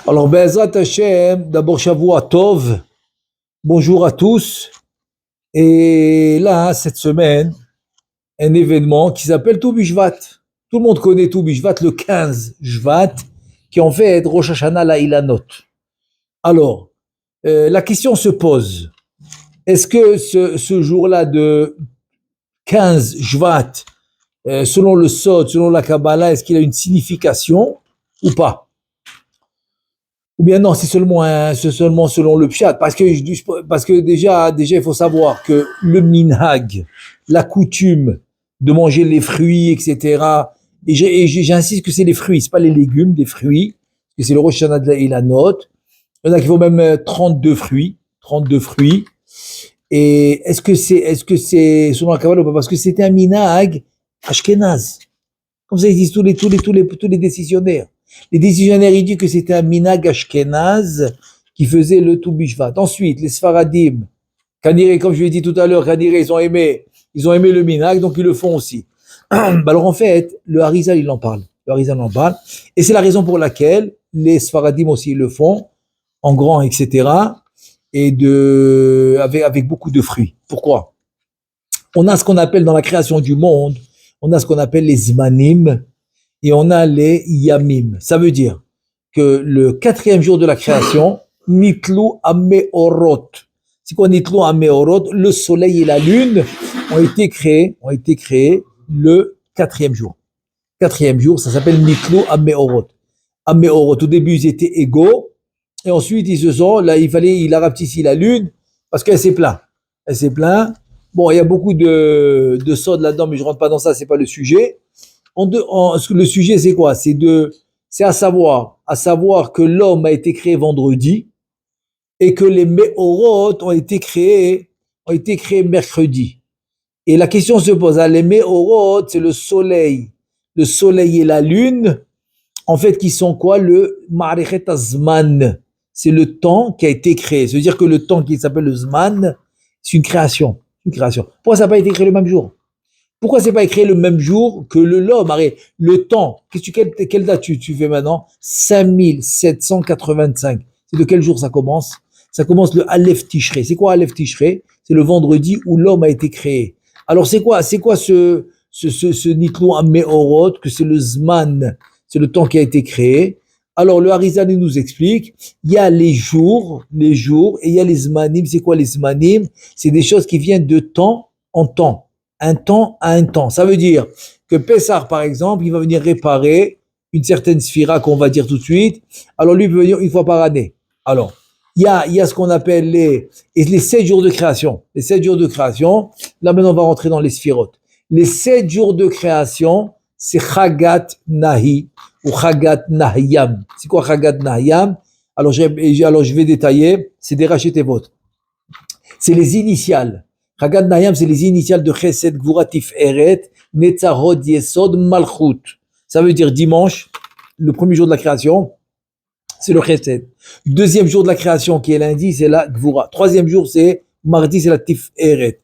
Alors, Be'ezrat Hashem, d'abord Shavua Tov, bonjour à tous. Et là, cette semaine, un événement qui s'appelle Tou B'Shvat. Tout le monde connaît Tou B'Shvat, le 15 Shvat, qui en fait Rosh Hashanah la Ilanot. Alors, la question se pose, est-ce que ce jour-là de 15 Shvat, selon le Sod, selon la Kabbalah, est-ce qu'il a une signification ou pas? Ou bien non, c'est seulement selon le pshat, parce que déjà, il faut savoir que le minhag, la coutume de manger les fruits, etc. Et j'insiste que c'est les fruits, c'est pas les légumes, des fruits, parce que c'est le Rosh Hashanah de la Ilanot. Il y en a qui font même 32 fruits. Et est-ce que c'est selon la Kabbalah ou pas? Parce que c'était un minhag ashkenaz. Comme ça, ils disent tous les décisionnaires. Les décisionnaires, ils disent que c'était un minhag ashkenaz qui faisait le Tou B'Shvat. Ensuite, les Sfaradim, Kaniré, comme je l'ai dit tout à l'heure, Kaniré, ils ont aimé le minhag, donc ils le font aussi. Alors en fait, le Harizal, il en parle. Et c'est la raison pour laquelle les Sfaradim aussi le font, en grand, etc. Et avec beaucoup de fruits. Pourquoi? On a ce qu'on appelle dans la création du monde, on a ce qu'on appelle les Zmanim, et on a les Yamim. Ça veut dire que le 4e jour de la création, Nitlu Ameorot. C'est quoi Nitlu Ameorot? Le soleil et la lune ont été créés le 4e jour. 4e jour, ça s'appelle Nitlu Ameorot. Ameorot, au début, ils étaient égaux, et ensuite, il a rapetissé la lune, parce qu'elle s'est plainte. Bon, il y a beaucoup de sods là-dedans, mais je rentre pas dans ça, c'est pas le sujet. Le sujet, c'est quoi? C'est à savoir que l'homme a été créé vendredi et que les Meorot ont été créés mercredi. Et la question se pose, les Meorot, c'est le soleil et la lune, en fait, qui sont quoi? Le Ma'arechet Azman. C'est le temps qui a été créé. Ça veut dire que le temps qui s'appelle le Zman, c'est une création. Pourquoi ça n'a pas été créé le même jour? Pourquoi c'est pas écrit le même jour que l'homme? Le temps, quelle date tu fais maintenant? 5785. C'est de quel jour ça commence? Ça commence le Aleph Tishrei. C'est quoi Aleph Tishrei? C'est le vendredi où l'homme a été créé. Alors c'est quoi ce Nitlu Ameorot, que c'est le Zman, c'est le temps qui a été créé. Alors le Harizal nous explique, il y a les jours, et il y a les Zmanim. C'est quoi les Zmanim? C'est des choses qui viennent de temps en temps. Un temps à un temps. Ça veut dire que Pessah, par exemple, il va venir réparer une certaine sphira qu'on va dire tout de suite. Alors lui, il peut venir une fois par année. Alors, il y a ce qu'on appelle les 7 jours de création. Les 7 jours de création. Là, maintenant, on va rentrer dans les sphirotes. Les 7 jours de création, c'est Chagat Nahi ou Chagat Nahyam. C'est quoi Chagat Nahyam? Alors, je vais détailler. C'est des Rachetevot. C'est les initiales. Chagat Nahyam, c'est les initiales de Chesed, Gvura, Tiferet, Netzarot, Yesod, Malchut. Ça veut dire dimanche, le premier jour de la création, c'est le Chesed. Deuxième jour de la création, qui est lundi, c'est la Gvura. Troisième jour, c'est mardi, c'est la Tiferet.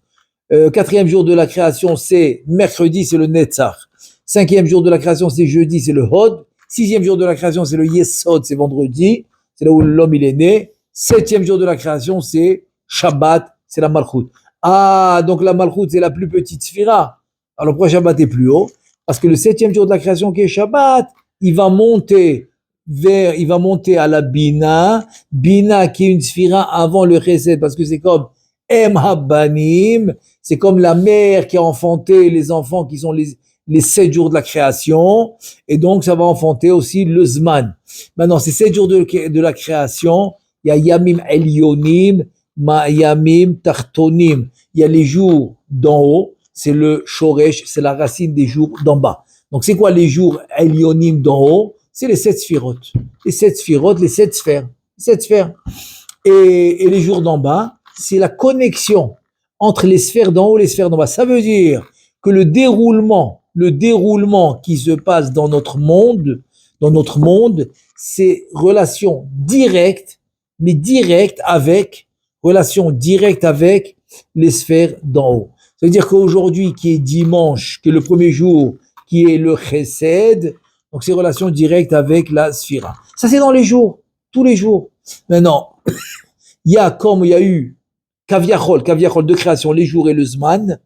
Quatrième jour de la création, c'est mercredi, c'est le Netzach. Cinquième jour de la création, c'est jeudi, c'est le Hod. Sixième jour de la création, c'est le Yesod, c'est vendredi. C'est là où l'homme il est né. Septième jour de la création, c'est Shabbat, c'est la Malchut. Ah, donc la Malchut, c'est la plus petite sphira. Alors pourquoi Shabbat est plus haut? Parce que le 7e jour de la création qui est Shabbat, il va monter à la Bina qui est une sphira avant le Chesed, parce que c'est comme Em Habanim, c'est comme la mère qui a enfanté les enfants qui sont les 7 jours de la création, et donc ça va enfanter aussi le Zman. Maintenant, ces 7 jours de la création, il y a Yamim Elyonim, Yamim Tartonim. Il y a les jours d'en haut, c'est le Shoresh, c'est la racine des jours d'en bas. Donc c'est quoi les jours Elyonim d'en haut? C'est les 7 sphirotes. Les 7 sphères. Et les jours d'en bas, c'est la connexion entre les sphères d'en haut et les sphères d'en bas. Ça veut dire que le déroulement qui se passe dans notre monde, c'est relation directe avec les sphères d'en haut. Ça veut dire qu'aujourd'hui, qui est dimanche, qui est le premier jour, qui est le Chesed, donc c'est relation directe avec la sphira. Ça, c'est dans les jours. tous les jours. Maintenant, comme il y a eu Kaviachol de création, les jours et le Zman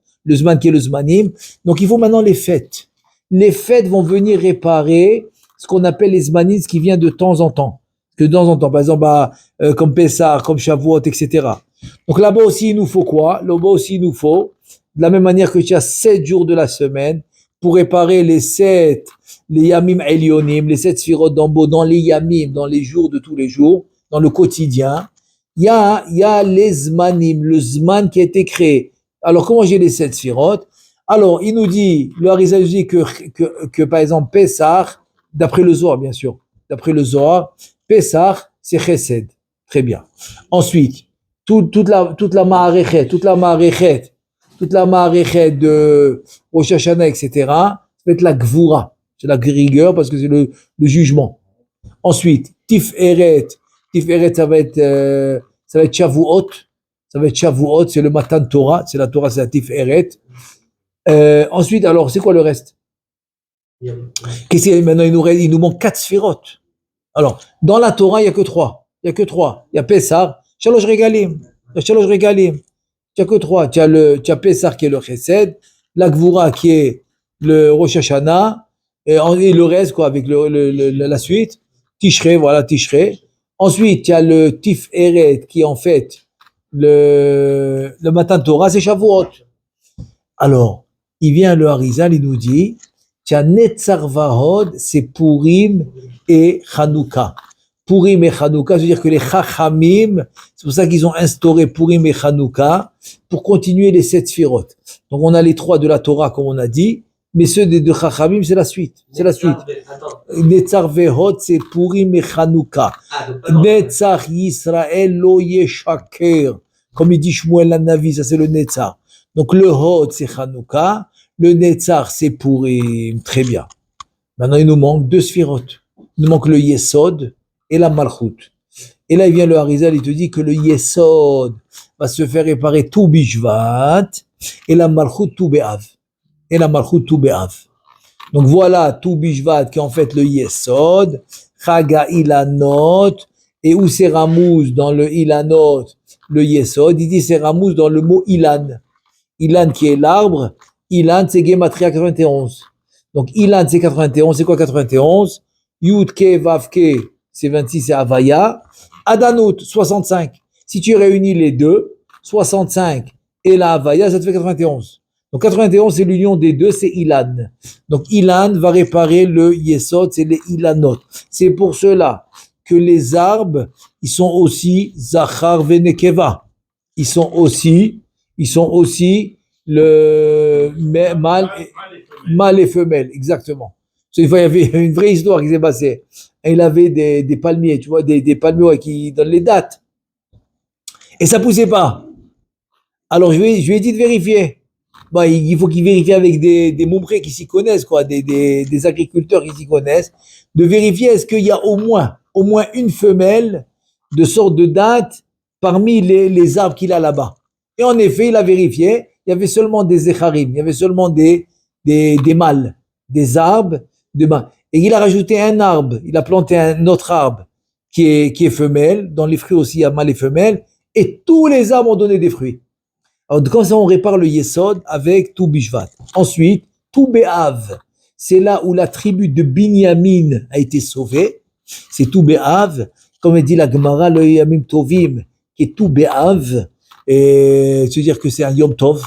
qui est le Zmanim. Donc il faut maintenant les fêtes. Les fêtes vont venir réparer ce qu'on appelle les Zmanim, ce qui vient de temps en temps. De temps en temps, par exemple, comme Pessah, comme Shavuot, etc. Donc là-bas aussi, il nous faut quoi? Là-bas aussi, il nous faut, de la même manière que tu as 7 jours de la semaine, pour réparer les Yamim Elyonim, les 7 Sphirot d'en haut, dans les Yamim, dans les jours de tous les jours, dans le quotidien, il y a les Zmanim, le Zman qui a été créé. Alors, comment j'ai les 7 Sphirot? Alors, il nous dit, le Harizal nous dit que par exemple, Pessah, d'après le Zohar, bien sûr, d'après le Zohar, Pessah, c'est Chesed. Très bien. Ensuite, toute la Ma'arechet de Rosh Hashanah, etc., ça va être la Gvura. C'est la rigueur parce que c'est le jugement. Ensuite, Tiferet, ça va être Shavuot. Ça va être Shavuot, c'est le Matan Torah. C'est la Torah, c'est la Tiferet. Ensuite, alors, c'est quoi le reste? Qu'est-ce qu'il y a maintenant? Il nous manque 4 Sphirot. Alors, dans la Torah, il n'y a que 3. Il y a Pessah, Shalosh Regalim. Tu n'as que 3. Tu as Pessah qui est le Chesed, la Gvura qui est le Rosh Hashanah, et le reste, quoi, avec la suite. Tishrei. Ensuite, tu as le Tiferet qui est en fait le Matan Torah, c'est Shavuot. Alors, il vient le Harizal, il nous dit, tu as Netzar Vahod, c'est Purim et Hanouka. Purim et Hanouka, ça veut dire que les Chachamim, c'est pour ça qu'ils ont instauré Purim et Hanouka, pour continuer les 7 Sphirot. Donc on a les 3 de la Torah, comme on a dit, mais ceux des 2 Chachamim, c'est la suite. Netzar Vehod, c'est Purim et Hanouka. Netzar Yisrael lo yeshaker. Comme il dit Shmuel la Navi, ça c'est le Netzar. Donc le Hod, c'est Hanouka. Le Netzar, c'est Purim. Très bien. Maintenant, il nous manque 2 Sphirot. Il nous manque le Yesod et la Malchut. Et là, il vient le Harizal, il te dit que le Yesod va se faire réparer tout Bishvat et la Malchut tout Be'av. Donc voilà, tout Bishvat qui est en fait le Yesod, Chaga Ilanot, et où c'est Ramouz dans le Ilanot, le Yesod, il dit c'est Ramouz dans le mot Ilan. Ilan qui est l'arbre, Ilan c'est Gematria 91. Donc Ilan c'est 91, c'est quoi 91? Yud Ke Vav Ke c'est 26, c'est Havaya. Adanut 65. Si tu réunis les deux, 65 et la Havaya, ça te fait 91. Donc 91 c'est l'union des deux, c'est Ilan. Donc Ilan va réparer le Yesod, c'est les Ilanot. C'est pour cela que les arbres, ils sont aussi Zachar Venekeva. Ils sont aussi le mâle et femelle, exactement. Une fois, il y avait une vraie histoire qui s'est passée. Il avait des palmiers, tu vois, des palmiers qui donnent les dates. Et ça poussait pas. Alors je lui ai dit de vérifier. Bon, il faut qu'il vérifie avec des moumbrés qui s'y connaissent, quoi, des agriculteurs qui s'y connaissent, de vérifier est-ce qu'il y a au moins une femelle de sorte de date parmi les arbres qu'il a là-bas. Et en effet, il a vérifié, il y avait seulement des zecharim, il y avait seulement des mâles, des arbres de mâles. Et il a rajouté un arbre, il a planté un autre arbre qui est femelle, dans les fruits aussi il y a mâle et femelle, et tous les arbres ont donné des fruits. Alors comme ça on répare le Yesod avec tout Bishvat. Ensuite, tout Be'av, c'est là où la tribu de Binyamin a été sauvée, c'est tout Be'av, comme dit la Gemara, le Yamim Tovim, qui est tout Be'av, et c'est-à-dire que c'est un Yom Tov,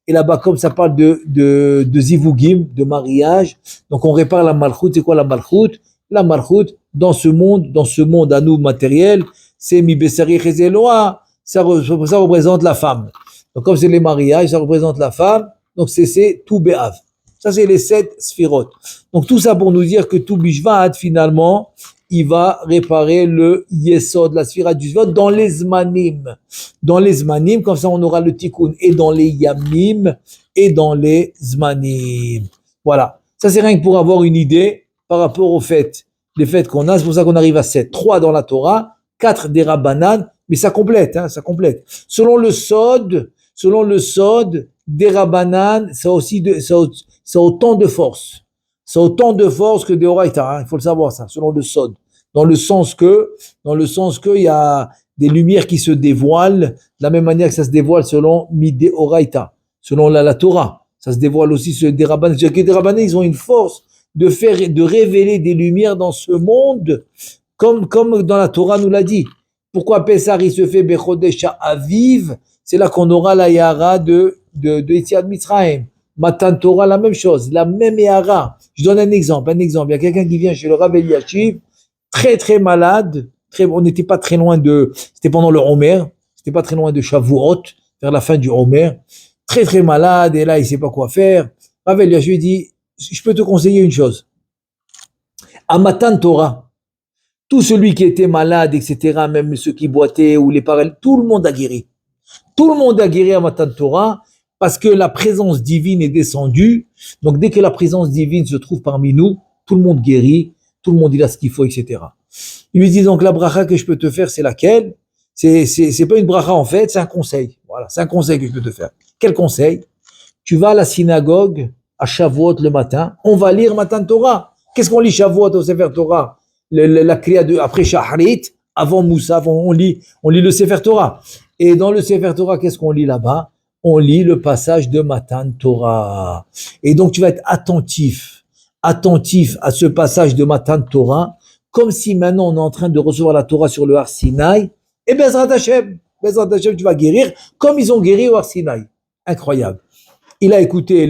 et là-bas, comme ça parle de Zivugim, de mariage, donc on répare la Malchut. C'est quoi la Malchut? La Malchut, dans ce monde à nous matériel, c'est Mi Besari Chezeloa, ça représente la femme. Donc comme c'est les mariages, ça représente la femme, donc c'est tout Be'av. Ça c'est les 7 Sphirot. Donc tout ça pour nous dire que tout Bishvat, finalement, il va réparer le Yesod, la Sphira du Zvot, dans les Zmanim. Dans les Zmanim, comme ça on aura le Tikkun et dans les Yamim et dans les Zmanim. Voilà. Ça c'est rien que pour avoir une idée par rapport aux fêtes. Les fêtes qu'on a, c'est pour ça qu'on arrive à 7. 3 dans la Torah, 4 des Rabbanan, mais ça complète, ça complète. Selon le Sod, des Rabbanan, ça a autant de force. C'est autant de force que des Oraïta, il faut le savoir ça, selon le Sod. dans le sens que il y a des lumières qui se dévoilent de la même manière que ça se dévoile selon Mideoraita, selon la Torah. Ça se dévoile aussi sur des rabbanim. C'est-à-dire que des rabbanim, ils ont une force de révéler des lumières dans ce monde, comme dans la Torah nous l'a dit. Pourquoi Pessah il se fait Bechodesh Aviv? C'est là qu'on aura la Yara de Yetziat Mitzrayim. Matan Torah, la même chose, la même Yara. Je donne un exemple. Il y a quelqu'un qui vient chez le Rav Eliashiv, très très malade. On n'était pas très loin c'était pendant le Homer, c'était pas très loin de Shavuot, vers la fin du Homer. Très très malade, et là il sait pas quoi faire. Rav Eliashiv dit, je peux te conseiller une chose. À Matan Torah, tout celui qui était malade, etc., même ceux qui boitaient ou les paralyses, tout le monde a guéri. Tout le monde a guéri à Matan Torah parce que la présence divine est descendue. Donc dès que la présence divine se trouve parmi nous, tout le monde guérit, tout le monde il a ce qu'il faut, etc. Il lui dit donc la bracha que je peux te faire, c'est laquelle? C'est pas une bracha en fait, c'est un conseil. Voilà, c'est un conseil que je peux te faire. Quel conseil? Tu vas à la synagogue à Shavuot le matin, on va lire Matan Torah. Qu'est-ce qu'on lit Shavuot au Sefer Torah? La kriya après Shaharit, avant Moussa, on lit le Sefer Torah. Et dans le Sefer Torah, qu'est-ce qu'on lit là-bas? On lit le passage de Matan Torah. Et donc tu vas être attentif à ce passage de Matan Torah, comme si maintenant on est en train de recevoir la Torah sur le Har Sinaï. Et Bezrat Hashem, tu vas guérir comme ils ont guéri au Har Sinaï. Incroyable. Il a écouté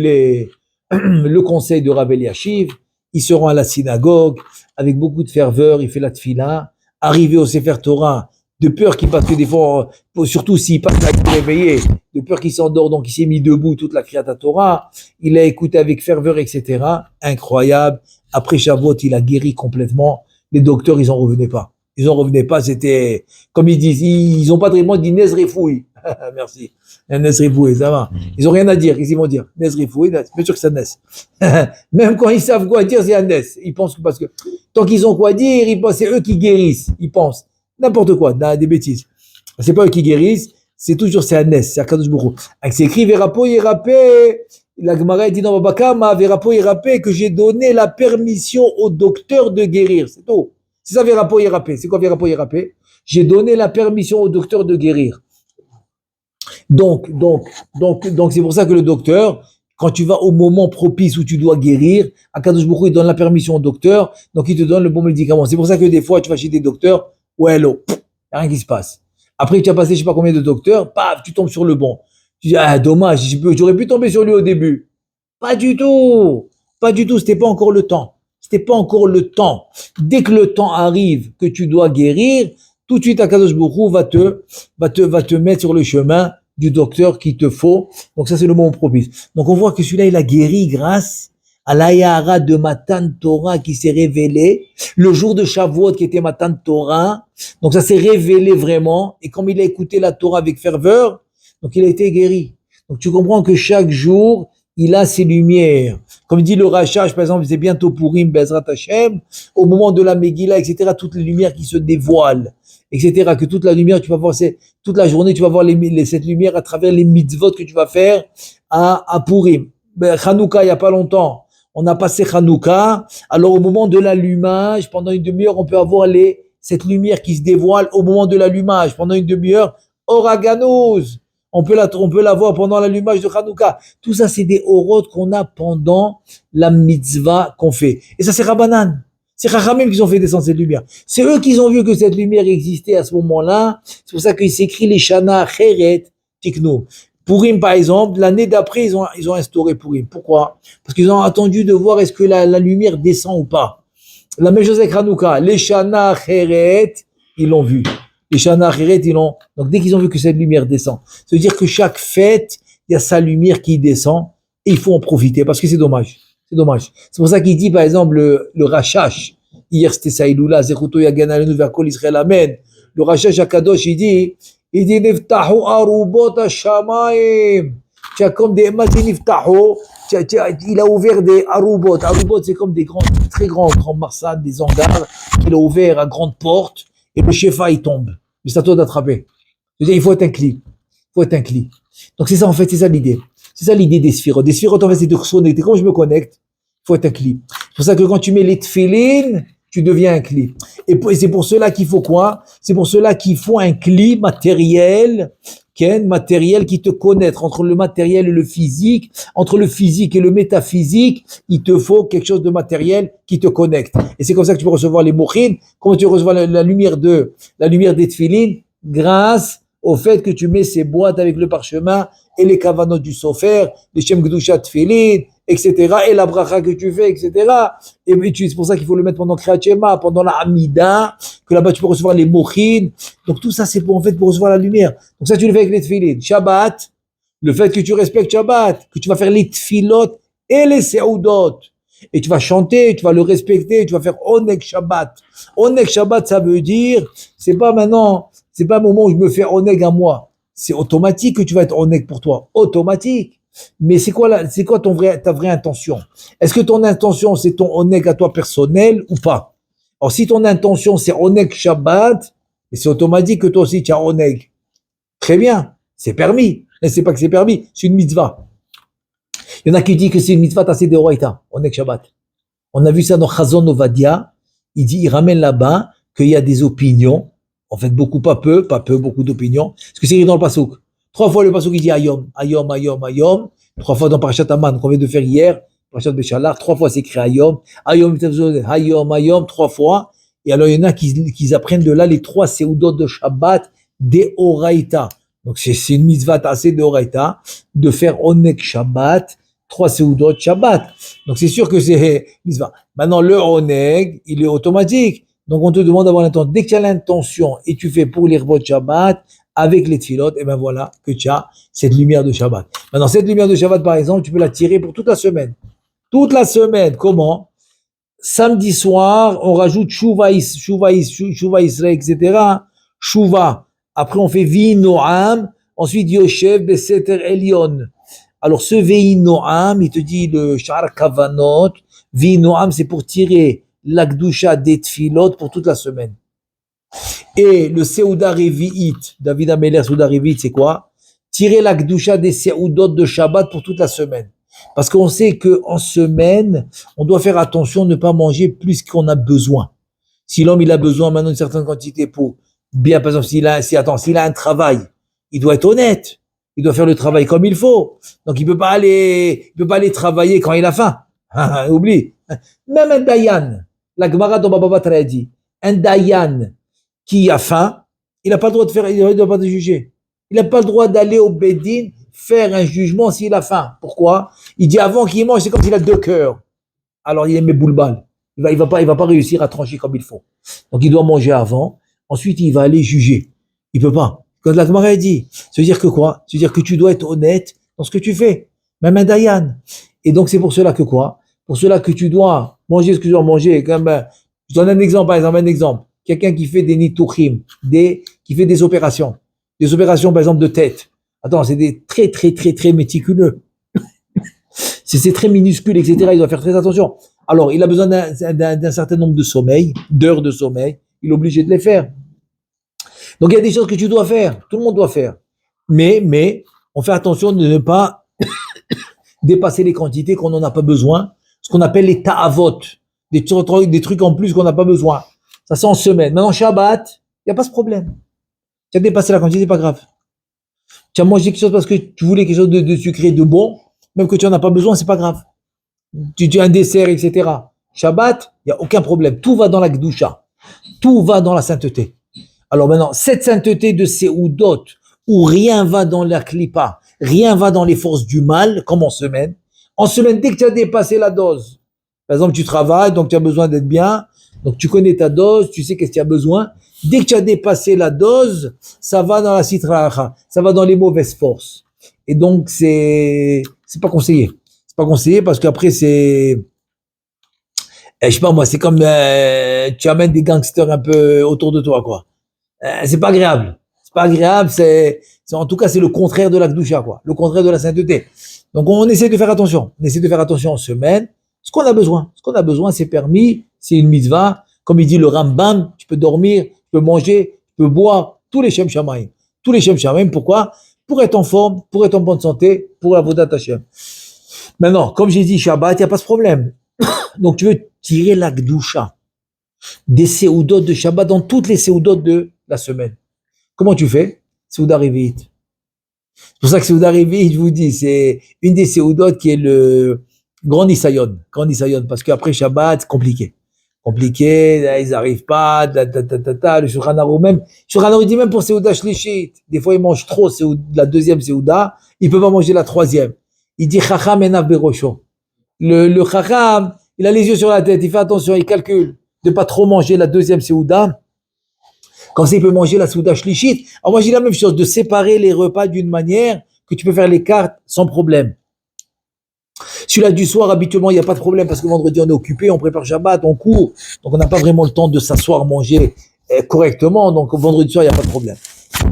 le conseil de Rav Eliashiv. Il se rend à la synagogue avec beaucoup de ferveur. Il fait la tefila. Arrivé au Sefer Torah, de peur qu'il passe, que des fois, surtout s'il passe à être réveillé, de peur qu'il s'endort, donc il s'est mis debout toute la Kriyat Torah. Il a écouté avec ferveur, etc. Incroyable. Après Shavuot, il a guéri complètement. Les docteurs, ils en revenaient pas. C'était, comme ils disent, ils ont pas de réponse, ils disent Nezrefoui. Merci. Nezrefoui, ça va. Ils ont rien à dire. Qu'est-ce qu'ils vont dire? Nezrefoui, bien sûr que ça naisse. Même quand ils savent quoi dire, c'est un Nes. Ils pensent que parce que, tant qu'ils ont quoi dire, ils pensent, c'est eux qui guérissent. Ils pensent. N'importe quoi, des bêtises. C'est pas eux qui guérissent, c'est toujours, c'est un Nes, c'est Akadosh Baruch Hu. C'est écrit, Verapo Yerapé. La Gemara dit dans Babakama, Verapo Yerapé, que j'ai donné la permission au docteur de guérir. C'est tout. C'est ça, Verapo Yerapé. C'est quoi Verapo Yerapé? J'ai donné la permission au docteur de guérir. Donc, c'est pour ça que le docteur, quand tu vas au moment propice où tu dois guérir, Akadosh Baruch Hu, il donne la permission au docteur, donc il te donne le bon médicament. C'est pour ça que des fois, tu vas chez des docteurs, ouais, l'eau, il n'y a rien qui se passe. Après, tu as passé je sais pas combien de docteurs, paf, tu tombes sur le bon. Tu dis, ah, dommage, j'aurais pu tomber sur lui au début. Pas du tout, c'était pas encore le temps. Dès que le temps arrive que tu dois guérir, tout de suite, Akadosh Baruch Hu va te mettre sur le chemin du docteur qu'il te faut. Donc ça, c'est le moment propice. Donc on voit que celui-là, il a guéri grâce à l'Ayahara de Matan Torah qui s'est révélé le jour de Shavuot qui était Matan Torah. Donc ça s'est révélé vraiment. Et comme il a écouté la Torah avec ferveur, donc il a été guéri. Donc tu comprends que chaque jour, il a ses lumières. Comme dit le Rachach, par exemple, c'est bientôt Purim, Bezrat Hashem, au moment de la Megillah, etc., toutes les lumières qui se dévoilent, etc., que toute la lumière, tu vas voir, toute la journée, tu vas voir cette lumière à travers les mitzvot que tu vas faire à Purim. Hanouka, il y a pas longtemps, on a passé Hanouka, alors au moment de l'allumage, pendant une demi-heure, on peut avoir cette lumière qui se dévoile au moment de l'allumage, pendant une demi-heure, Oraganos. On peut la voir pendant l'allumage de Hanouka. Tout ça, c'est des orotes qu'on a pendant la mitzvah qu'on fait. Et ça, c'est Rabbanan. C'est Chachamim qui ont fait descendre cette lumière. C'est eux qui ont vu que cette lumière existait à ce moment-là. C'est pour ça qu'il s'écrit les Shana Cheret Tiknu. Purim, par exemple, l'année d'après, ils ont instauré Purim. Pourquoi? Parce qu'ils ont attendu de voir est-ce que la lumière descend ou pas. La même chose avec Hanouka. Les Shana Cheret, ils l'ont vu. Les Shana Cheret, donc dès qu'ils ont vu que cette lumière descend, ça veut dire que chaque fête, il y a sa lumière qui descend et il faut en profiter parce que c'est dommage. C'est dommage. C'est pour ça qu'il dit, par exemple, le Rachach, hier c'était Saïloula, Zechuto Yagan Alenu Verkol Israël Amen. Le Rachach Akadosh, il dit, Niftahu Arubot Hashamayim. Tu as comme des Niftahu, il a ouvert des Arubot. Arubot, c'est comme des très grands marsades, des hangars qu'il a ouvert à grandes portes. Et le shefa, il tombe. Mais c'est à toi d'attraper. Je veux dire, il faut être un cli. Donc c'est ça, en fait, c'est ça l'idée. C'est ça l'idée des sphirotes. Des sphirotes, en fait, c'est de se connecter. Comme je me connecte, il faut être un cli. C'est pour ça que quand tu mets les tefilines, tu deviens un cli. Et c'est pour cela qu'il faut quoi? C'est pour cela qu'il faut un cli matériel, matériel qui te connecte entre le matériel et le physique, entre le physique et le métaphysique, il te faut quelque chose de matériel qui te connecte. Et c'est comme ça que tu peux recevoir les mochines, comment tu reçois la lumière des tefilines, grâce au fait que tu mets ces boîtes avec le parchemin et les kavanot du sofer, les shem gdusha tefilin, etc., et la bracha que tu fais, etc. Et c'est pour ça qu'il faut le mettre pendant Kriyat Shema, pendant la Hamida, que là-bas tu peux recevoir les mochines. Donc tout ça, c'est pour recevoir la lumière. Donc ça, tu le fais avec les tefilin. Shabbat, le fait que tu respectes Shabbat, que tu vas faire les tefilot et les seudot, et tu vas chanter, tu vas le respecter, tu vas faire Oneg Shabbat. Oneg Shabbat, ça veut dire, c'est pas un moment où je me fais Oneg à moi. C'est automatique que tu vas être Oneg pour toi. Automatique. Mais c'est quoi ta vraie intention? Est-ce que ton intention, c'est ton Oneg à toi personnel ou pas? Alors, si ton intention, c'est Oneg Shabbat, c'est automatique que toi aussi, tu as Oneg. Très bien. C'est permis. Mais c'est pas que c'est permis. C'est une mitzvah. Il y en a qui disent que c'est une mitzvah tassée de Horaïta. Oneg Shabbat. On a vu ça dans Chazon Ovadia. Il ramène là-bas qu'il y a des opinions. En fait, beaucoup, pas peu, beaucoup d'opinions. Parce que c'est écrit dans le Passouk. 3 fois le Passouk, il dit Ayom, Ayom, Ayom, Ayom. 3 fois dans Parashat Aman, qu'on vient de faire hier, Parashat Béchalar, 3 fois c'est écrit Ayom, Ayom, Ayom, Ayom, 3 fois. Et alors, il y en a qui apprennent de là les 3 seudot de Shabbat des Oraïta. Donc, c'est une mitzvah assez de Oraïta, de faire Oneg Shabbat, 3 seudot Shabbat. Donc, c'est sûr que c'est mitzvah. Maintenant, le Oneg, il est automatique. Donc, on te demande d'avoir l'intention. Dès que tu as l'intention et tu fais pour l'Irbot Shabbat, avec les tefilot, et ben voilà que tu as cette lumière de Shabbat. Maintenant, cette lumière de Shabbat, par exemple, tu peux la tirer pour toute la semaine. Toute la semaine, comment? Samedi soir, on rajoute Shuva Israël, etc. Shuva. Après, on fait Vi Noam. Ensuite, Yoshev Beseter Elion. Alors, ce Vi Noam, il te dit le Shar Kavanot. Vi Noam, c'est pour tirer l'Akdusha des tefilot pour toute la semaine. Et le Seuda Revi'it, David Ameler Seuda Revi'it, c'est quoi? Tirer la Kdusha des Seudot de Shabbat pour toute la semaine. Parce qu'on sait qu'en semaine, on doit faire attention de ne pas manger plus qu'on a besoin. Si l'homme, il a besoin maintenant d'une certaine quantité pour bien, par exemple, s'il a un travail, il doit être honnête. Il doit faire le travail comme il faut. Donc, il peut pas aller travailler quand il a faim. Oublie. Même un Dayan, la Gemara dans Baba Batra dit, un Dayan, qui a faim, il n'a pas le droit de faire, il ne doit pas te juger. Il n'a pas le droit d'aller au Bédine faire un jugement s'il a faim. Pourquoi? Il dit avant qu'il mange, c'est comme s'il a 2 cœurs. Alors il aime mes boulebal. Il va pas réussir à trancher comme il faut. Donc il doit manger avant. Ensuite il va aller juger. Il peut pas. Quand la Gemara dit, ça veut dire que quoi? Ça veut dire que tu dois être honnête dans ce que tu fais. Même un Dayan. Et donc c'est pour cela que quoi? Pour cela que tu dois manger ce que tu dois manger. Je donne un exemple, par exemple, quelqu'un qui fait des nituchim, qui fait des opérations, par exemple de tête. Attends, c'est des très, très, très, très méticuleux. c'est très minuscule, etc. Il doit faire très attention. Alors, il a besoin d'un certain nombre d'heures de sommeil. Il est obligé de les faire. Donc, il y a des choses que tu dois faire. Tout le monde doit faire. Mais, on fait attention de ne pas dépasser les quantités qu'on n'en a pas besoin. Ce qu'on appelle les ta'avot. Des trucs en plus qu'on n'a pas besoin. Ça, c'est en semaine. Maintenant, Shabbat, il n'y a pas ce problème. Tu as dépassé la quantité, c'est pas grave. Tu as mangé quelque chose parce que tu voulais quelque chose de sucré, de bon, même que tu n'en as pas besoin, c'est pas grave. Tu as un dessert, etc. Shabbat, il n'y a aucun problème. Tout va dans la Gdusha. Tout va dans la sainteté. Alors maintenant, cette sainteté de Seudot, où rien va dans la Klippa, rien va dans les forces du mal, comme en semaine. En semaine, dès que tu as dépassé la dose, par exemple, tu travailles, donc tu as besoin d'être bien, donc tu connais ta dose, tu sais qu'est-ce que tu as besoin. Dès que tu as dépassé la dose, ça va dans la sitracha, ça va dans les mauvaises forces. Et donc c'est pas conseillé. C'est pas conseillé parce qu'après c'est, je sais pas moi, c'est comme tu amènes des gangsters un peu autour de toi quoi. C'est pas agréable. C'est pas agréable. C'est en tout cas c'est le contraire de la Kedusha quoi, le contraire de la sainteté. Donc on essaie de faire attention. On essaie de faire attention en semaine. Ce qu'on a besoin, c'est permis, c'est une mitzvah. Comme il dit le Rambam, tu peux dormir, tu peux manger, tu peux boire, tous les Shem Shamayim. Tous les Shem Shamayim, pourquoi? Pour être en forme, pour être en bonne santé, pour la Vodat Hashem. Maintenant, comme j'ai dit Shabbat, il n'y a pas ce problème. Donc tu veux tirer la Kedusha. des séoudotes de Shabbat dans toutes les séoudotes de la semaine. Comment tu fais? Séouda Réveillite. C'est pour ça que Séouda Réveillite, je vous dis, c'est une des séoudotes qui est le grand Nisayon, parce qu'après Shabbat, c'est compliqué. Compliqué, là, ils n'arrivent pas, le Shulchan Aruch même. Shulchan Aruch dit même pour Séouda Shlishit, des fois ils mangent trop la deuxième Séouda, ils peuvent pas manger la troisième. Il dit Chacham enav berosho. Le Chacham, il a les yeux sur la tête, il fait attention, il calcule de pas trop manger la deuxième Séouda. Comme ça, il peut manger la Séouda Shlishit. Alors moi, j'ai la même chose, de séparer les repas d'une manière que tu peux faire les cartes sans problème. Celui-là du soir, habituellement, il n'y a pas de problème parce que vendredi, on est occupé, on prépare Shabbat, on court. Donc, on n'a pas vraiment le temps de s'asseoir, manger correctement. Donc, vendredi soir, il n'y a pas de problème.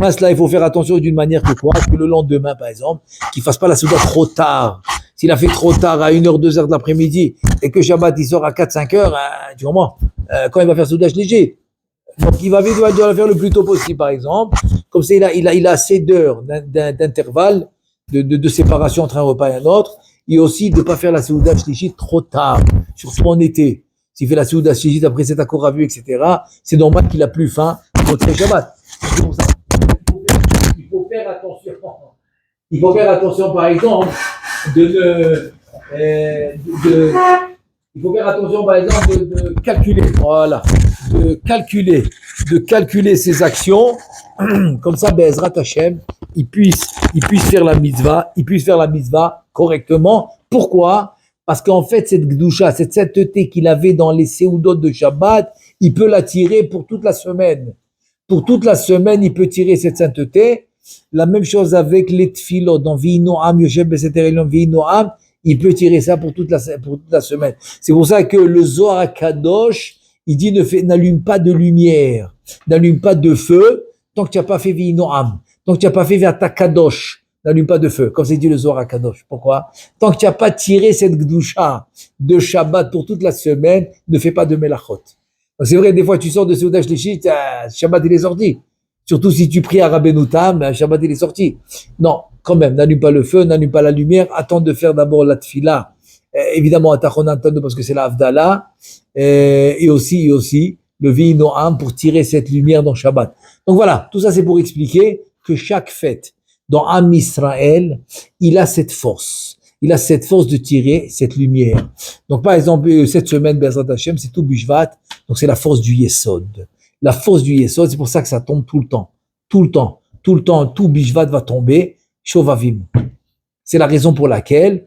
Mais cela, il faut faire attention d'une manière que quoi? Que le lendemain, par exemple, qu'il ne fasse pas la Séouda trop tard. S'il a fait trop tard à 1h, 2h de l'après-midi et que Shabbat, il sort à 4, 5h, tu comprends? Quand il va faire Séouda léger. Donc, il va la faire le plus tôt possible, par exemple. Comme ça, il a assez d'heures d'intervalle, de séparation entre un repas et un autre. Et aussi de ne pas faire la Séouda Shlishit trop tard, surtout en été. S'il fait la Séouda Shlishit après cet accord à vue, etc., c'est normal qu'il a plus faim pour le Shabbat. Il faut faire attention. Il faut faire attention, par exemple, de calculer. Voilà. De calculer ses actions. Comme ça, Be'ezrat Hashem, il puisse faire la mitzvah correctement. Pourquoi? Parce qu'en fait, cette gdusha, cette sainteté qu'il avait dans les séoudot de Shabbat, il peut la tirer pour toute la semaine. Pour toute la semaine, il peut tirer cette sainteté. La même chose avec les tfilot, dans V'inoam, Yoshem Beseter Elyon V'inoam, il peut tirer ça pour toute la semaine. C'est pour ça que le Zohar Kadosh, il dit n'allume pas de lumière, n'allume pas de feu, tant que tu n'as pas fait V'inoam, tant que tu n'as pas fait V'atakadosh, n'allume pas de feu, comme c'est dit le Zohar Kadosh. Pourquoi? Tant que tu n'as pas tiré cette gdusha de Shabbat pour toute la semaine, ne fais pas de melachot. C'est vrai, des fois tu sors de Séouda Shlishit, Shabbat il est sorti. Surtout si tu pries à Rabbeinu Tam, Shabbat il est sorti. Non, quand même, n'allume pas le feu, n'allume pas la lumière, attends de faire d'abord la tfila. Évidemment, à Tachon parce que c'est la Havdalah, et aussi le V'inoam pour tirer cette lumière dans Shabbat. Donc voilà, tout ça c'est pour expliquer que chaque fête dans Am Israël, il a cette force. Il a cette force de tirer cette lumière. Donc par exemple, cette semaine, Be'ezrat Hashem, c'est tout Bishvat, donc c'est la force du Yesod. La force du Yesod, c'est pour ça que ça tombe tout le temps. Tout Bishvat va tomber, Shovavim. C'est la raison pour laquelle,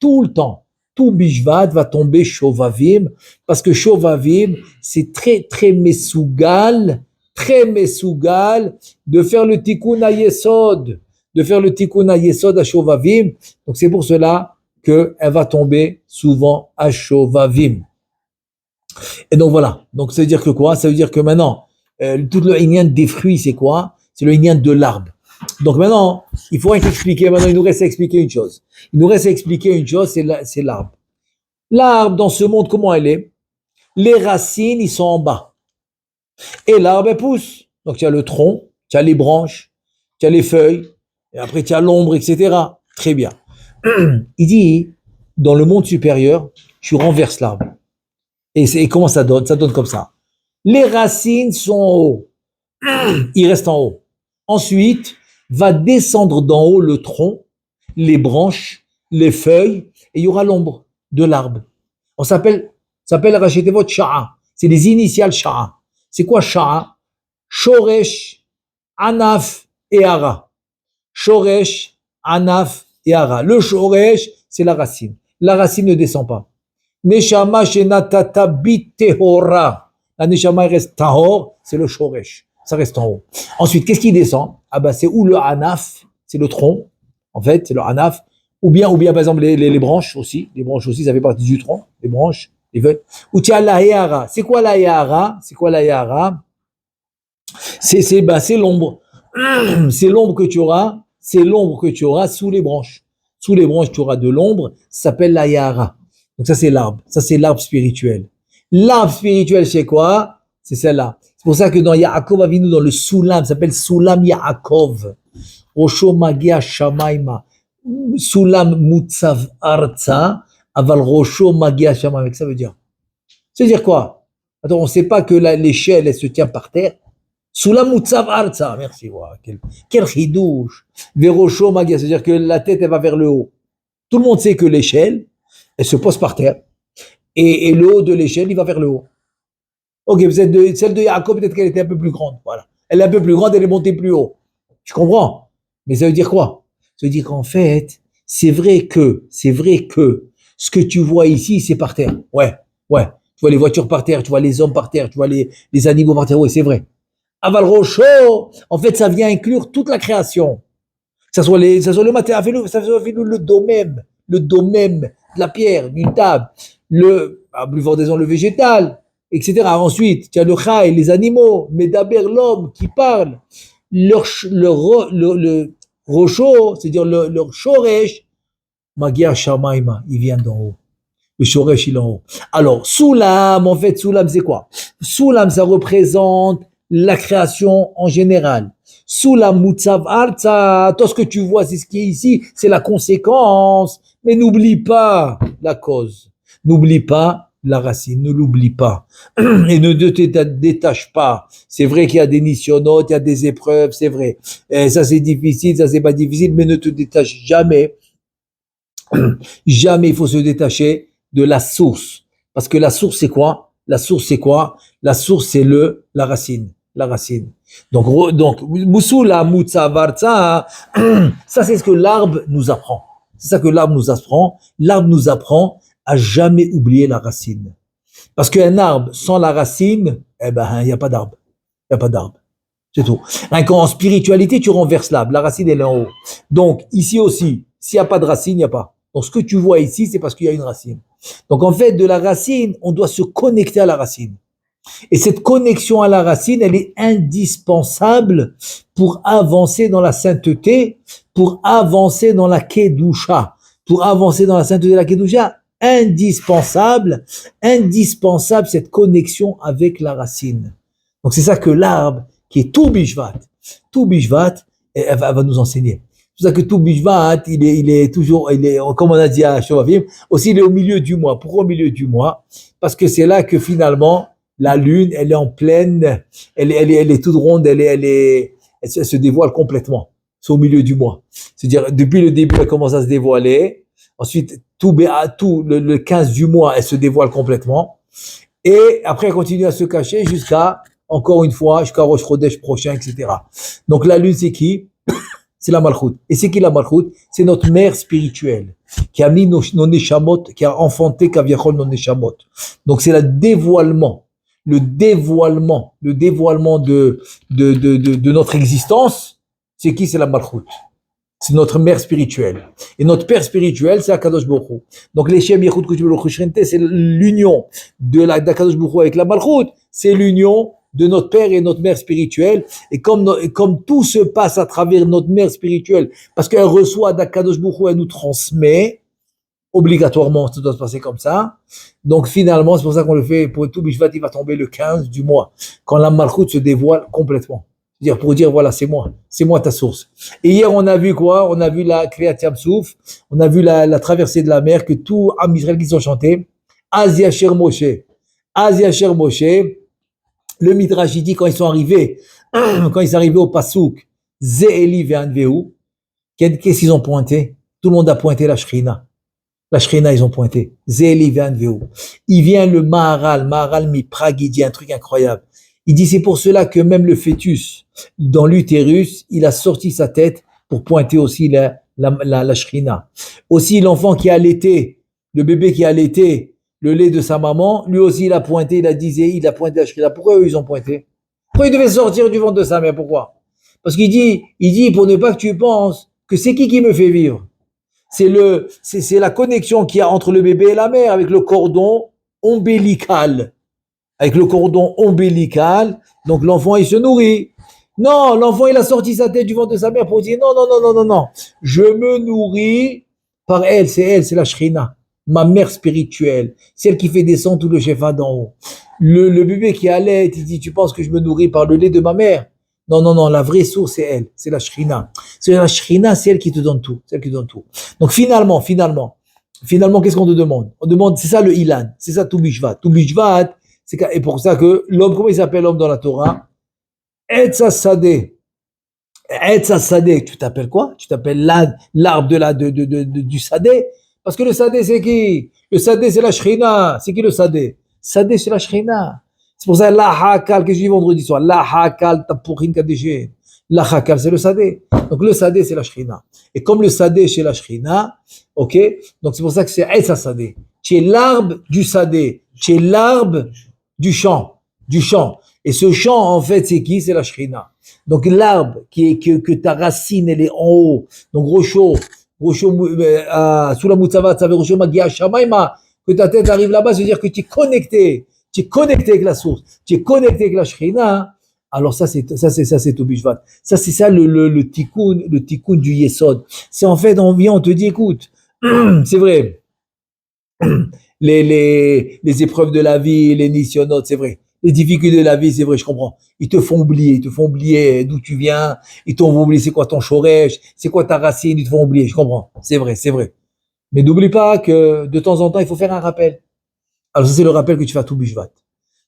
tout le temps, tout Bishvat va tomber Shovavim, parce que Shovavim, c'est très mesougal de faire le Tikkun HaYesod, à Shovavim. Donc c'est pour cela qu'elle va tomber souvent à Shovavim. Et donc voilà. Donc ça veut dire que quoi? Ça veut dire que maintenant, tout le inyan des fruits, c'est quoi? C'est le inyan de l'arbre. Donc maintenant, il faut expliquer. Maintenant, il nous reste à expliquer une chose. C'est l'arbre. L'arbre, dans ce monde, comment elle est? Les racines, ils sont en bas. Et l'arbre, elle pousse. Donc tu as le tronc, tu as les branches, tu as les feuilles, et après tu as l'ombre, etc. Très bien. Il dit, dans le monde supérieur, tu renverses l'arbre. Et comment ça donne? Ça donne comme ça. Les racines sont en haut. Ils restent en haut. Ensuite, va descendre d'en haut le tronc, les branches, les feuilles, et il y aura l'ombre de l'arbre. On s'appelle Rachetevot Sha'a. C'est les initiales Sha'a. C'est quoi Sha'a? Shoresh, Anaf et Ara. Shoresh, Anaf et Ara. Le Shoresh, c'est la racine. La racine ne descend pas. Neshama shenatata bitehora. La Neshama reste tahor, c'est le Shoresh. Ça reste en haut. Ensuite, qu'est-ce qui descend? C'est où le Anaf, c'est le tronc. En fait, c'est le Anaf. Ou bien, par exemple, les branches aussi. Les branches aussi, ça fait partie du tronc. Les branches, les feuilles. Ou tu as la Yahara. C'est quoi la Yahara? C'est l'ombre. C'est l'ombre que tu auras sous les branches. Sous les branches, tu auras de l'ombre. Ça s'appelle la Yahara. Donc ça, c'est l'arbre. Ça, c'est l'arbre spirituel. L'arbre spirituel, c'est quoi? C'est celle-là. C'est pour ça que dans Yaakov Avinu, dans le Soulam, ça s'appelle Soulam Yaakov. Rosho Magia Shamaima. Soulam Mutsav Arza. Aval Rosho Magia Shamaima. Ça veut dire. C'est-à-dire quoi? Attends, on ne sait pas que l'échelle, elle se tient par terre. Sous la moutsav arza, merci. Wow, quel chidouche. Vérocho magia, c'est-à-dire que la tête, elle va vers le haut. Tout le monde sait que l'échelle, elle se pose par terre. Et le haut de l'échelle, il va vers le haut. Ok, celle de Yaakov, peut-être qu'elle était un peu plus grande. Voilà. Elle est un peu plus grande, elle est montée plus haut. Tu comprends? Mais ça veut dire quoi? Ça veut dire qu'en fait, c'est vrai que ce que tu vois ici, c'est par terre. Ouais, ouais. Tu vois les voitures par terre, tu vois les hommes par terre, tu vois les animaux par terre. Oui, c'est vrai. Aval Rocho, en fait, ça vient inclure toute la création. Ça soit le matériel, ça soit le domaine de la pierre, d'une table, à plus forte raison, le végétal, etc. Ensuite, tu as le chai, les animaux, Medaber, l'homme qui parle, le rocho, c'est-à-dire leur shoresh, Magia Shamaima, il vient d'en haut. Le shoresh, il est en haut. Alors, Soulam, en fait, Soulam, c'est quoi? Soulam, ça représente la création en général. Soulam Mutsav Arza, tout ce que tu vois, c'est ce qui est ici, c'est la conséquence. Mais n'oublie pas la cause. N'oublie pas la racine, ne l'oublie pas. Et ne te détache pas. C'est vrai qu'il y a des nisyonotes, il y a des épreuves, c'est vrai. Et ça c'est difficile, ça c'est pas difficile, mais ne te détache jamais. Jamais il faut se détacher de la source. Parce que la source c'est quoi? La source c'est quoi? La source c'est la racine. La racine. Donc, Moussoula, Moutsa, Vartsa, ça c'est ce que l'arbre nous apprend. C'est ça que l'arbre nous apprend. L'arbre nous apprend à jamais oublier la racine. Parce qu'un arbre sans la racine, eh ben, il n'y a pas d'arbre. Il n'y a pas d'arbre. C'est tout. Quand en spiritualité, tu renverses l'arbre. La racine, elle est en haut. Donc, ici aussi, s'il n'y a pas de racine, il n'y a pas. Donc, ce que tu vois ici, c'est parce qu'il y a une racine. Donc, en fait, de la racine, on doit se connecter à la racine. Et cette connexion à la racine, elle est indispensable pour avancer dans la sainteté, pour avancer dans la kedusha, pour avancer dans la sainteté de la kedusha. Indispensable cette connexion avec la racine. Donc c'est ça que l'arbre, qui est tout bishvat, elle va nous enseigner. C'est pour ça que tout bishvat, il est toujours, comme on a dit à Shovavim, aussi il est au milieu du mois. Pourquoi au milieu du mois? Parce que c'est là que finalement, la lune, elle est en pleine, elle est toute ronde, elle se dévoile complètement. C'est au milieu du mois. C'est-à-dire, depuis le début, elle commence à se dévoiler. Ensuite, le 15 du mois, elle se dévoile complètement. Et après, elle continue à se cacher encore une fois, jusqu'à Rosh Chodesh prochain, etc. Donc, la lune, c'est qui? C'est la Malchut. Et c'est qui la Malchut? C'est notre mère spirituelle, qui a mis nos neshamot, qui a enfanté Kaviachol nos neshamot. Donc, c'est le dévoilement de notre existence. C'est qui? C'est la Malchut. C'est notre mère spirituelle. Et notre père spirituel, c'est Akadosh Baruch Hu. Donc, les Shem Yechut Kutuv Shrente, c'est l'union d'Akadosh Baruch Hu avec la Malchut. C'est l'union de notre père et notre mère spirituelle. Et comme tout se passe à travers notre mère spirituelle, parce qu'elle reçoit d'Akadosh Baruch Hu, elle nous transmet, obligatoirement, ça doit se passer comme ça. Donc, finalement, c'est pour ça qu'on le fait, pour tout Bishvat, il va tomber le 15 du mois, quand la Malchut se dévoile complètement. Pour dire, voilà, c'est moi ta source. Et hier, on a vu quoi? On a vu la Kriyat Yam Souf, on a vu la traversée de la mer, que tout Am Israël qui sont chantés. Asia Sher Moshe. Le Midrash, il dit, quand ils sont arrivés au Pasouk, Ze'eli ve'anveu, qu'est-ce qu'ils ont pointé? Tout le monde a pointé la Shrina. La Shrina, ils ont pointé. Ze'eli ve'anveu. Il vient le Maharal Miprag, il dit un truc incroyable. Il dit, c'est pour cela que même le fœtus, dans l'utérus, il a sorti sa tête pour pointer aussi la Shrina. Aussi, l'enfant qui a allaité, le bébé qui a allaité le lait de sa maman, lui aussi, il a pointé la Shrina. Pourquoi eux, ils ont pointé? Pourquoi il devait sortir du ventre de sa mère? Pourquoi? Parce qu'il dit, pour ne pas que tu penses que c'est qui me fait vivre. C'est la connexion qu'il y a entre le bébé et la mère avec le cordon ombilical. Avec le cordon ombilical, donc l'enfant il se nourrit. Non, l'enfant il a sorti sa tête du ventre de sa mère pour dire non. Je me nourris par elle, c'est la Shrina, ma mère spirituelle, celle qui fait descendre tout le shefa d'en haut. Le bébé qui allait, il dit, tu penses que je me nourris par le lait de ma mère? Non, la vraie source c'est elle, c'est la Shrina. C'est la Shrina, c'est elle qui te donne tout, Donc finalement, Finalement, qu'est-ce qu'on te demande? On demande, c'est ça le Ilan, c'est ça tout Bishvat. Tout Bishvat, et pour ça que l'homme, comment il s'appelle l'homme dans la Torah? Etz Sadeh. Etz Sadeh, tu t'appelles quoi? Tu t'appelles l'arbre du Sadeh? Parce que le Sadeh, c'est qui? Le Sadeh, c'est la Shrina. C'est qui le Sadeh? Sadeh, c'est la Shrina. C'est pour ça, la Hakal, que je dis vendredi soir, la Hakal, Tapourin Kadéché. La Hakal, c'est le Sadeh. Donc le Sadeh, c'est la Shrina. Et comme le Sadeh, c'est la Shrina, ok? Donc c'est pour ça que c'est Etz Sadeh. Tu es l'arbre du Sadeh. Tu es l'arbre du champ. Du champ. Et ce champ, en fait, c'est qui? C'est la Shrina. Donc l'arbre que ta racine, elle est en haut. Donc Rocho, sous la Moutzava, ça veut Rocho Magia Shamaima, que ta tête arrive là-bas, ça veut dire que tu es connecté. Tu es connecté avec la source. Tu es connecté avec la Shrina. Alors ça, c'est tout Bishvat. Ça, c'est ça le tikkun du Yesod. C'est en fait, on vient, on te dit, écoute, c'est vrai, les épreuves de la vie, les nisyonotes, c'est vrai. Les difficultés de la vie, c'est vrai, je comprends. Ils te font oublier d'où tu viens, ils t'ont oublié c'est quoi ton shoresh, c'est quoi ta racine, ils te font oublier, je comprends. C'est vrai, c'est vrai. Mais n'oublie pas que de temps en temps, il faut faire un rappel. Alors ça, c'est le rappel que tu fais à tout Bishvat.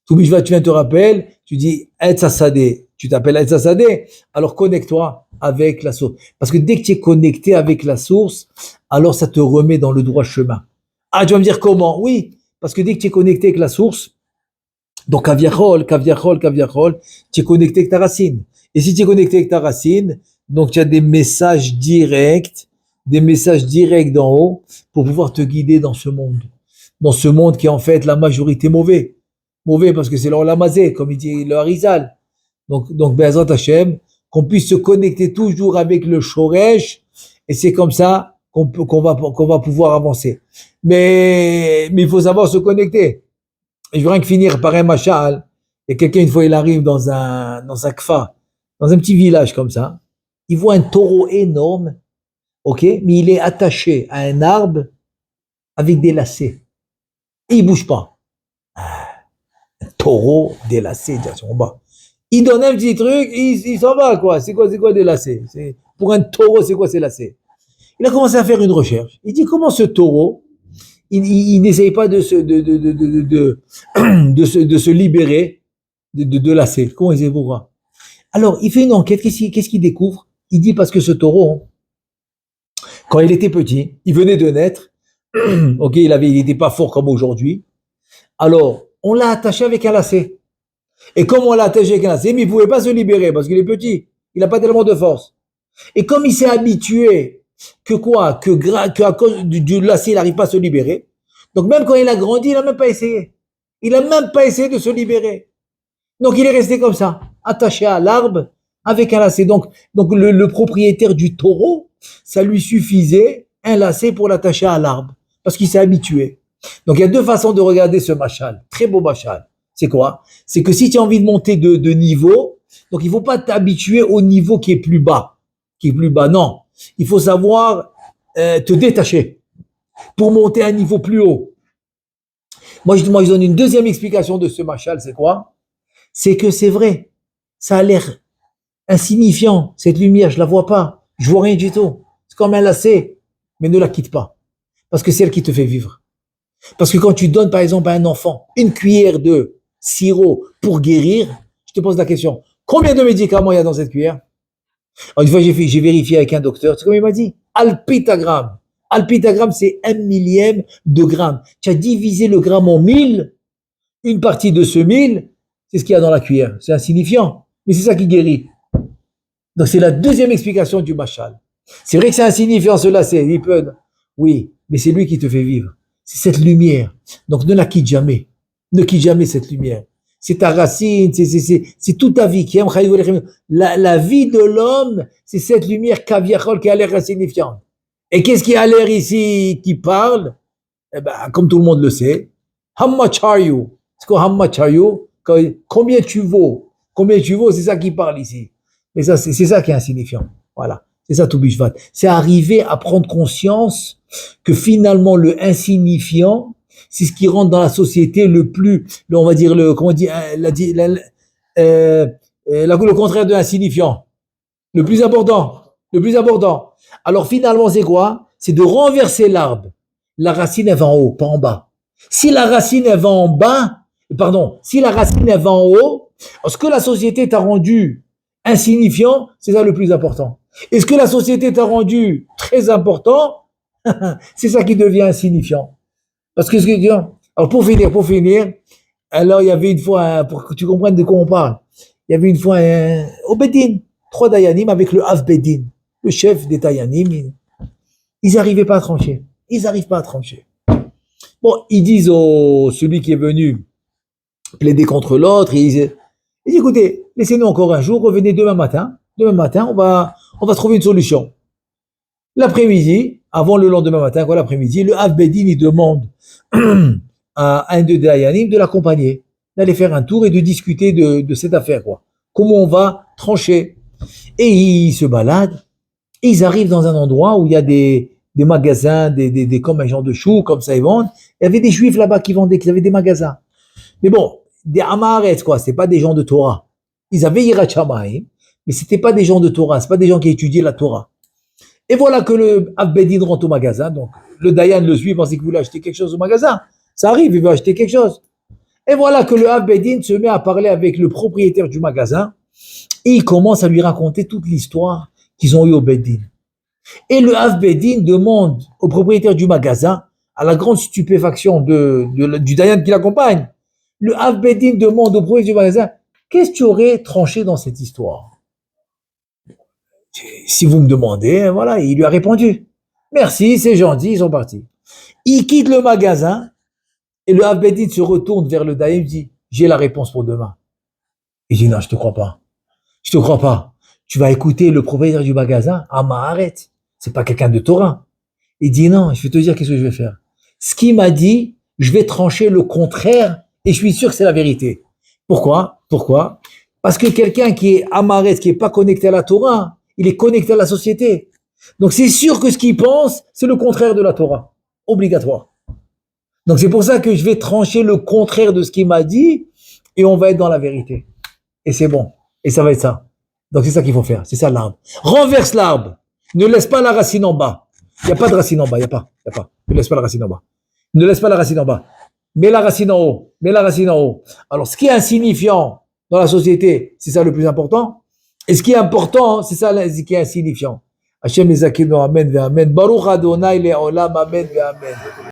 Tout Bishvat, tu viens te rappeler, tu dis Etz Sadeh, tu t'appelles Etz Sadeh, alors connecte-toi avec la source. Parce que dès que tu es connecté avec la source, alors ça te remet dans le droit chemin. Ah, tu vas me dire comment? Oui, parce que dès que tu es connecté avec la source, donc kaviachol, tu es connecté avec ta racine. Et si tu es connecté avec ta racine, donc tu as des messages directs d'en haut pour pouvoir te guider dans ce monde. Dans ce monde qui est en fait la majorité mauvais. Mauvais parce que c'est leur lamazé, comme il dit le Harizal. Donc Be'ezrat Hashem, qu'on puisse se connecter toujours avec le Shoresh, et c'est comme ça qu'on va pouvoir avancer. Mais il faut savoir se connecter. Et je veux rien que finir par un machal. Et quelqu'un, une fois, il arrive dans un kfa, dans un petit village comme ça. Il voit un taureau énorme, ok, mais il est attaché à un arbre avec des lacets. Et il bouge pas. Un taureau délacé, direction en bas. Il donne un petit truc, il s'en va, quoi. C'est quoi des lacets? Pour un taureau, c'est quoi ces lacets? Il a commencé à faire une recherche. Il dit, comment ce taureau, il n'essaye pas de se libérer de lacets. Comment il sait pourquoi? Alors, il fait une enquête. Qu'est-ce qu'il découvre? Il dit parce que ce taureau, quand il était petit, il venait de naître. Ok, il n'était pas fort comme aujourd'hui. Alors, on l'a attaché avec un lacet. Et comme on l'a attaché avec un lacet, mais il ne pouvait pas se libérer parce qu'il est petit. Il n'a pas tellement de force. Et comme il s'est habitué que à cause du lacet, il n'arrive pas à se libérer. Donc même quand il a grandi, il n'a même pas essayé. Il n'a même pas essayé de se libérer. Donc il est resté comme ça, attaché à l'arbre avec un lacet. Donc le propriétaire du taureau, ça lui suffisait un lacet pour l'attacher à l'arbre parce qu'il s'est habitué. Donc il y a deux façons de regarder ce machal. Très beau machal. C'est quoi? C'est que si tu as envie de monter de niveau, donc il ne faut pas t'habituer au niveau qui est plus bas. Non. Il faut savoir te détacher pour monter à un niveau plus haut. Moi, je donne une deuxième explication de ce machal, c'est quoi? C'est que c'est vrai, ça a l'air insignifiant, cette lumière, je la vois pas, je vois rien du tout. C'est comme un lacet, mais ne la quitte pas, parce que c'est elle qui te fait vivre. Parce que quand tu donnes, par exemple, à un enfant une cuillère de sirop pour guérir, je te pose la question, combien de médicaments il y a dans cette cuillère? Alors, une fois, j'ai vérifié avec un docteur, tu sais comment il m'a dit? Alpitagramme. Alpitagramme, c'est 1/1000 de gramme. Tu as divisé le gramme en 1000, une partie de ce 1000, c'est ce qu'il y a dans la cuillère. C'est insignifiant, mais c'est ça qui guérit. Donc, c'est la deuxième explication du machal. C'est vrai que c'est insignifiant, cela, il peut. Oui, mais c'est lui qui te fait vivre. C'est cette lumière. Donc, ne la quitte jamais. Ne quitte jamais cette lumière. C'est ta racine, c'est toute ta vie. La vie de l'homme, c'est cette lumière kaviachol qui a l'air insignifiante. Et qu'est-ce qui a l'air ici qui parle? Eh ben, comme tout le monde le sait, how much are you? C'est quoi how much are you? Combien tu vaux? Combien tu vaux? C'est ça qui parle ici. Et ça, c'est ça qui est insignifiant. Voilà. C'est ça tout Bishvat. C'est arriver à prendre conscience que finalement le insignifiant, c'est ce qui rentre dans la société on va dire le contraire de l'insignifiant. Le plus important. Alors finalement, c'est quoi? C'est de renverser l'arbre la racine elle va en haut, pas en bas. Si la racine elle va en bas, pardon, si la racine elle va en haut, ce que la société t'a rendu insignifiant, c'est ça le plus important. Et ce que la société t'a rendu très important, c'est ça qui devient insignifiant. Parce que ce que alors pour finir, alors il y avait une fois, pour que tu comprennes de quoi on parle, il y avait une fois au Bedin, 3 Dayanim avec le Av Bedin, le chef des Dayanim, ils n'arrivaient pas à trancher. Ils n'arrivent pas à trancher. Bon, ils disent au celui qui est venu plaider contre l'autre, ils disent écoutez, laissez-nous encore un jour, revenez demain matin. Demain matin, on va trouver une solution. L'après-midi, avant le lendemain matin, quoi, l'après-midi, le Av Bedin, il demande à un de Dayanim de l'accompagner, d'aller faire un tour et de discuter de cette affaire, quoi. Comment on va trancher. Et ils se baladent, et ils arrivent dans un endroit où il y a des magasins, comme un genre de choux, comme ça ils vendent. Il y avait des juifs là-bas qui vendaient, qui avaient des magasins. Mais bon, des Amaretz, quoi, c'est pas des gens de Torah. Ils avaient Yirat Shamayim, mais c'était pas des gens de Torah, c'est pas des gens qui étudiaient la Torah. Et voilà que le Av Bedin rentre au magasin, donc le Dayan le suit, pensait qu'il voulait acheter quelque chose au magasin. Ça arrive, il veut acheter quelque chose. Et voilà que le Av Bedin se met à parler avec le propriétaire du magasin, et il commence à lui raconter toute l'histoire qu'ils ont eue au Bedin. Et le Av Bedin demande au propriétaire du magasin, à la grande stupéfaction du Dayan qui l'accompagne, le Av Bedin demande au propriétaire du magasin, qu'est-ce que tu aurais tranché dans cette histoire? Si vous me demandez, voilà, il lui a répondu. Merci, c'est gentil, ils sont partis. Il quitte le magasin et le Av Bedin se retourne vers le Dayan et dit, j'ai la réponse pour demain. Il dit, non, je te crois pas. Je te crois pas. Tu vas écouter le propriétaire du magasin, arrête. C'est pas quelqu'un de Torah. Il dit, non, je vais te dire qu'est-ce que je vais faire. Ce qu'il m'a dit, je vais trancher le contraire et je suis sûr que c'est la vérité. Pourquoi? Parce que quelqu'un qui est amaret, qui est pas connecté à la Torah, il est connecté à la société. Donc c'est sûr que ce qu'il pense, c'est le contraire de la Torah. Obligatoire. Donc c'est pour ça que je vais trancher le contraire de ce qu'il m'a dit et on va être dans la vérité. Et c'est bon. Et ça va être ça. Donc c'est ça qu'il faut faire. C'est ça l'arbre. Renverse l'arbre. Ne laisse pas la racine en bas. Il n'y a pas de racine en bas. Il n'y a pas. Ne laisse pas la racine en bas. Ne laisse pas la racine en bas. Mets la racine en haut. Alors ce qui est insignifiant dans la société, c'est ça le plus important. Et ce qui est important, c'est ça ce qui est insignifiant. Hachem les Amen ve Amen. Baruch Adonai le'olam Amen ve Amen.